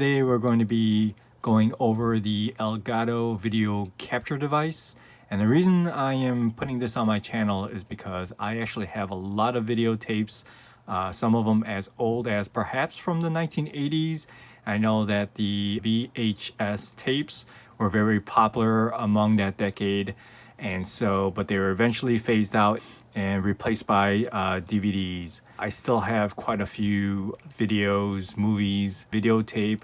Today we're going to be going over the Elgato video capture device. And the reason I am putting this on my channel is because I actually have a lot of videotapes, some of them as old as perhaps from the 1980s. I know that the VHS tapes were very popular among that decade, and so, but they were eventually phased out and replaced by DVDs. I still have quite a few videos, movies, videotape,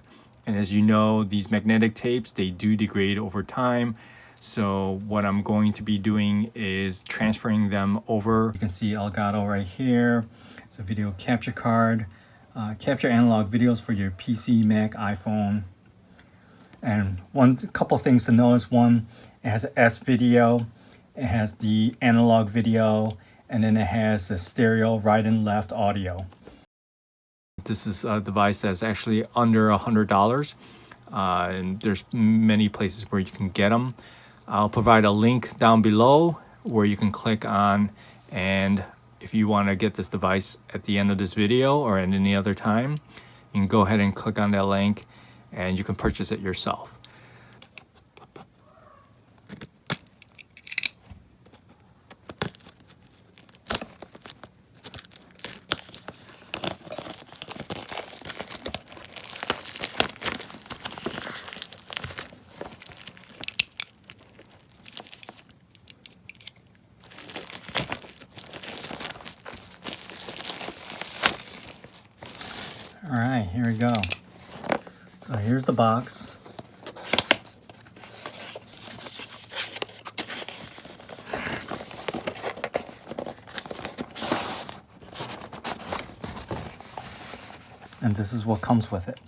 and as you know, these magnetic tapes, they do degrade over time. So what I'm going to be doing is transferring them over. You can see Elgato right here. It's a video capture card. Capture analog videos for your PC, Mac, iPhone. And couple things to notice. One, it has an S video. It has the analog video, and then it has the stereo right and left audio. This is a device that's actually under $100, and there's many places where you can get them. I'll provide a link down below where you can click on, and if you want to get this device at the end of this video or at any other time, you can go ahead and click on that link and you can purchase it yourself. All right, here we go. So here's the box. And this is what comes with it.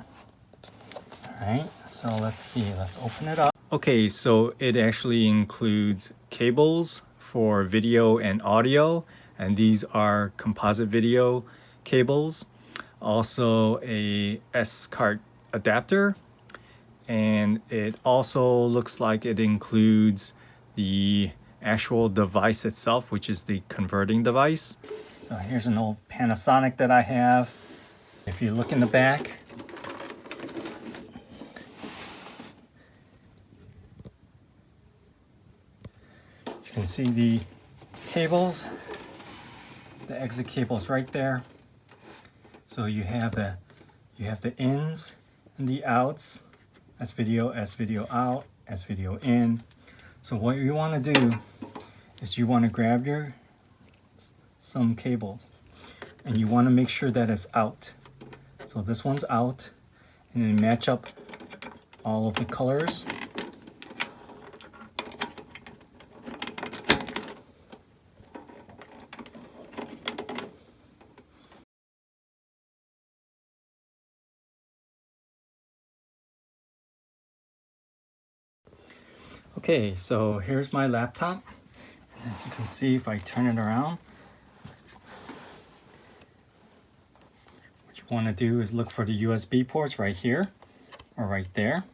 All right, so let's see, let's open it up. Okay, so it actually includes cables for video and audio, and these are composite video cables. Also a SCART adapter, and it also looks like it includes the actual device itself, which is the converting device. So here's an old Panasonic that I have. If you look in the back, you can see the cables, the exit cables right there. So you have the ins and the outs. S video out, S video in. So what you want to do is you want to grab some cables, and you want to make sure that it's out. So this one's out, and then match up all of the colors. Okay, so here's my laptop. And as you can see, if I turn it around, what you want to do is look for the USB ports right here or right there.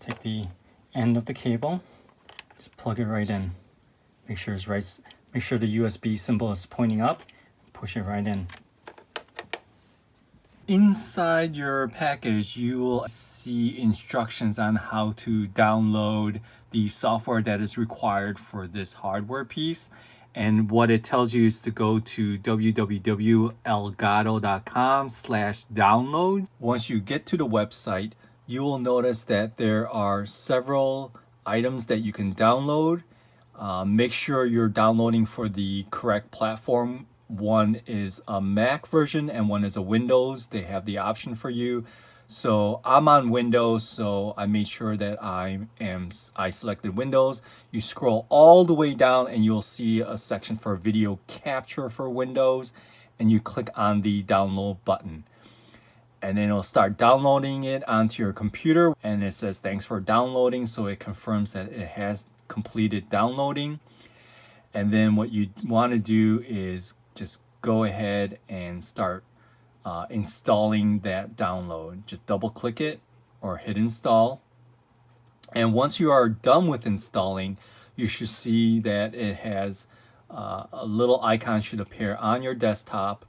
Take the end of the cable, just plug it right in. Make sure it's right. Make sure the USB symbol is pointing up. Push it right in. Inside your package, you will see instructions on how to download the software that is required for this hardware piece. And what it tells you is to go to www.elgato.com/downloads. Once you get to the website, you will notice that there are several items that you can download. Make sure you're downloading for the correct platform. One is a Mac version and one is a Windows. They have the option for you. So I'm on Windows, so I made sure that I selected Windows. You scroll all the way down and you'll see a section for video capture for Windows, and you click on the download button. And then it'll start downloading it onto your computer, and it says thanks for downloading, so it confirms that it has completed downloading. And then what you want to do is just go ahead and start installing that download. Just double click it or hit install. And once you are done with installing, you should see that it has a little icon should appear on your desktop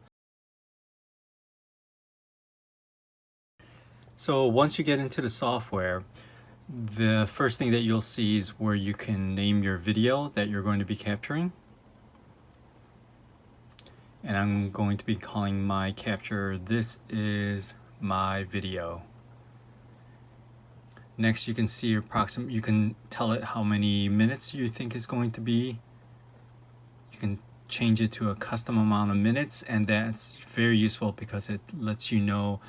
So once you get into the software, the first thing that you'll see is where you can name your video that you're going to be capturing. And I'm going to be calling my capture, "This is my video." Next, you can see you can tell it how many minutes you think is going to be. You can change it to a custom amount of minutes, and that's very useful because it lets you know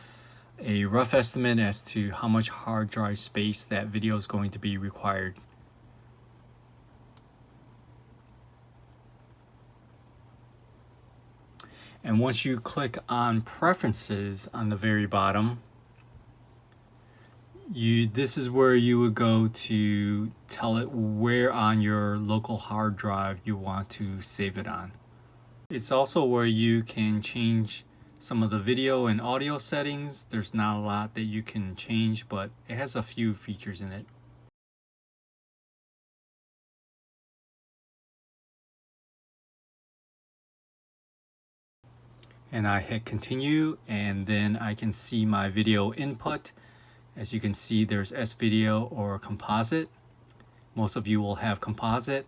a rough estimate as to how much hard drive space that video is going to be required. And once you click on preferences on the very bottom, this is where you would go to tell it where on your local hard drive you want to save it on. It's also where you can change some of the video and audio settings. There's not a lot that you can change, but it has a few features in it. And I hit continue, and then I can see my video input. As you can see, there's S video or composite. Most of you will have composite.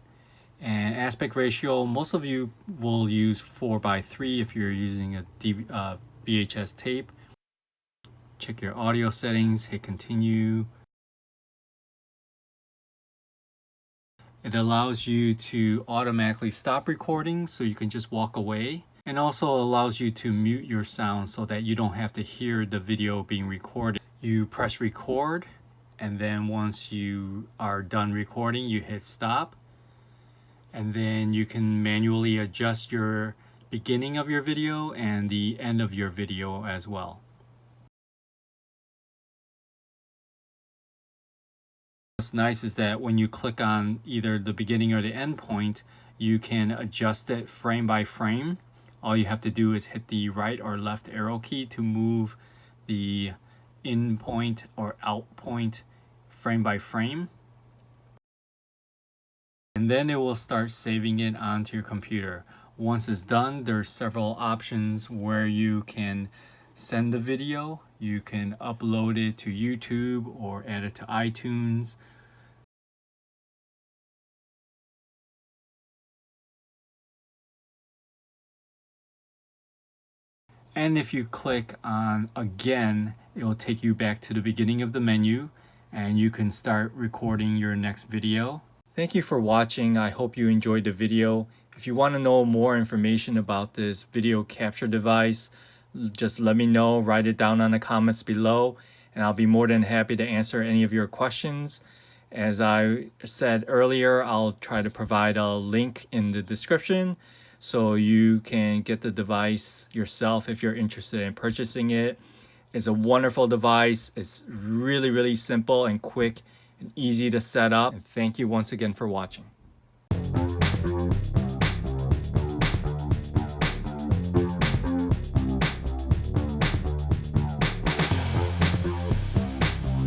And aspect ratio, most of you will use 4:3 if you're using a VHS tape. Check your audio settings, hit continue. It allows you to automatically stop recording so you can just walk away, and also allows you to mute your sound so that you don't have to hear the video being recorded. You press record, and then once you are done recording, you hit stop. And then you can manually adjust your beginning of your video and the end of your video as well. What's nice is that when you click on either the beginning or the end point, you can adjust it frame by frame. All you have to do is hit the right or left arrow key to move the in point or out point frame by frame. And then it will start saving it onto your computer. Once it's done, there's several options where you can send the video. You can upload it to YouTube or add it to iTunes. And if you click on again, it will take you back to the beginning of the menu, and you can start recording your next video. Thank you for watching. I hope you enjoyed the video. If you want to know more information about this video capture device, just let me know, write it down on the comments below, and I'll be more than happy to answer any of your questions. As I said earlier, I'll try to provide a link in the description so you can get the device yourself if you're interested in purchasing it. It's a wonderful device. It's really simple and quick and easy to set up. And thank you once again for watching.